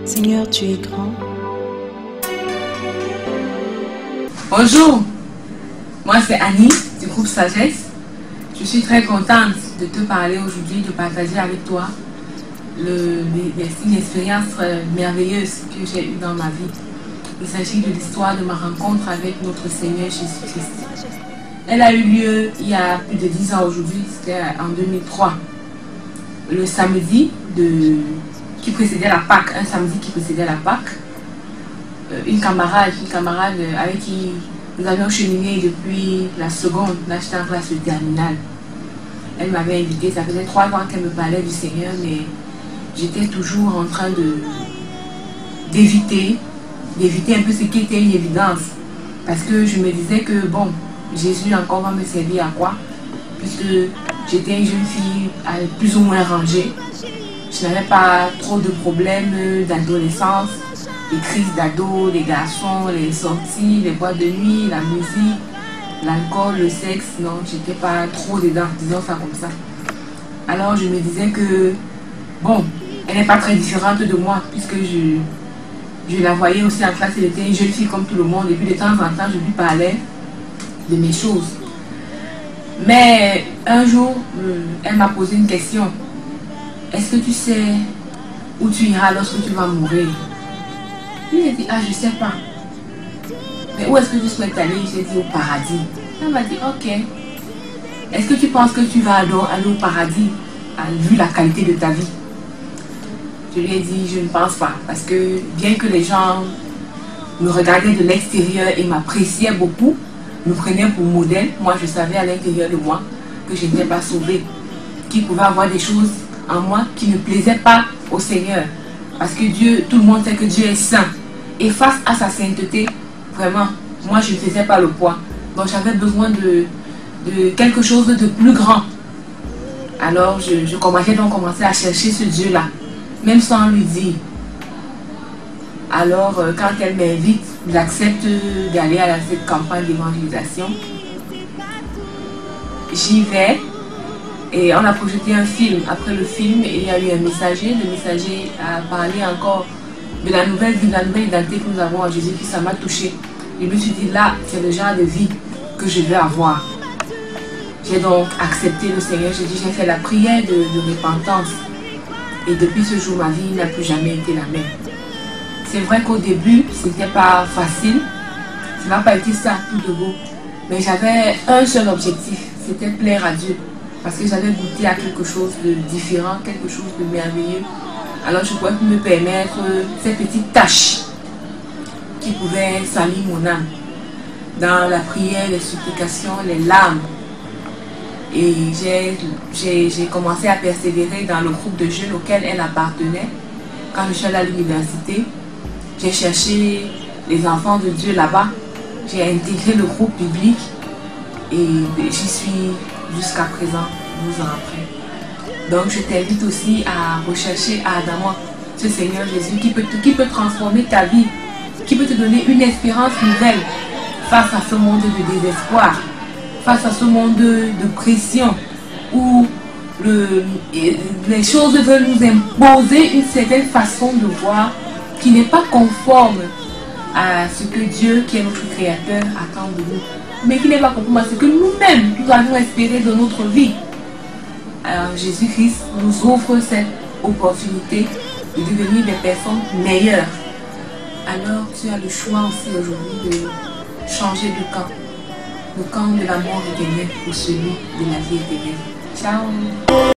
Seigneur, tu es grand. Bonjour, moi c'est Annie du groupe Sagesse. Je suis très contente de te parler aujourd'hui, de partager avec toi une expérience merveilleuse que j'ai eue dans ma vie. Il s'agit de l'histoire de ma rencontre avec notre Seigneur Jésus-Christ. Elle a eu lieu il y a plus de 10 ans aujourd'hui, c'était en 2003. Le samedi qui précédait la Pâque, un samedi qui précédait la Pâque. Une camarade avec qui nous avions cheminé depuis la seconde, là j'étais en classe de terminale. Elle m'avait invité, ça faisait 3 ans qu'elle me parlait du Seigneur, mais j'étais toujours en train d'éviter un peu ce qui était une évidence. Parce que je me disais que bon, Jésus encore va me servir à quoi? Puisque j'étais une jeune fille plus ou moins rangée. Je n'avais pas trop de problèmes d'adolescence, les crises d'ado, les garçons, les sorties, les boîtes de nuit, la musique, l'alcool, le sexe. Non, j'étais pas trop dedans, disons ça comme ça. Alors je me disais que bon, elle n'est pas très différente de moi, puisque je la voyais aussi en classe, elle était une jeune fille comme tout le monde, et puis de temps en temps je lui parlais de mes choses. Mais un jour, elle m'a posé une question. Est-ce que tu sais où tu iras lorsque tu vas mourir? Je lui ai dit, ah, je ne sais pas. Mais où est-ce que tu souhaites aller? J'ai dit, au paradis. Elle m'a dit, ok. Est-ce que tu penses que tu vas aller au paradis, vu la qualité de ta vie? Je lui ai dit, je ne pense pas. Parce que bien que les gens me regardaient de l'extérieur et m'appréciaient beaucoup, me prenaient pour modèle, moi je savais à l'intérieur de moi que je n'étais pas sauvée. Qu'il pouvait avoir des choses en moi qui ne plaisaient pas au Seigneur. Parce que Dieu, tout le monde sait que Dieu est saint. Et face à sa sainteté, vraiment, moi je ne faisais pas le poids. Donc j'avais besoin de quelque chose de plus grand. Alors je commençais à chercher ce Dieu-là, même sans lui dire. Alors quand elle m'invite, j'accepte d'aller à cette campagne d'évangélisation. J'y vais. Et on a projeté un film. Après le film, il y a eu un messager. Le messager a parlé encore de la nouvelle vie, de la nouvelle identité que nous avons en Jésus, qui ça m'a touché. Et je me suis dit, là, c'est le genre de vie que je veux avoir. J'ai donc accepté le Seigneur. J'ai fait la prière de repentance. Et depuis ce jour, ma vie n'a plus jamais été la même. C'est vrai qu'au début, ce n'était pas facile. Ça n'a pas été ça, tout de beau. Mais j'avais un seul objectif, c'était plaire à Dieu. Parce que j'avais goûté à quelque chose de différent, quelque chose de merveilleux. Alors je pouvais me permettre ces petites tâches qui pouvaient salir mon âme. Dans la prière, les supplications, les larmes. Et j'ai commencé à persévérer dans le groupe de jeunes auquel elle appartenait. Quand je suis allée à l'université, j'ai cherché les enfants de Dieu là-bas. J'ai intégré le groupe biblique et j'y suis jusqu'à présent, 12 ans après. Donc je t'invite aussi à rechercher ardemment ce Seigneur Jésus qui peut transformer ta vie, qui peut te donner une espérance nouvelle face à ce monde de désespoir, face à ce monde de pression où les choses veulent nous imposer une certaine façon de voir qui n'est pas conforme à ce que Dieu, qui est notre Créateur, attend de nous. Mais qui n'est pas conforme à ce que nous-mêmes, nous avons espéré de notre vie. Alors Jésus-Christ nous offre cette opportunité de devenir des personnes meilleures. Alors tu as le choix aussi aujourd'hui de changer de camp. Le camp de la mort éternelle pour celui de la vie éternelle. Ciao!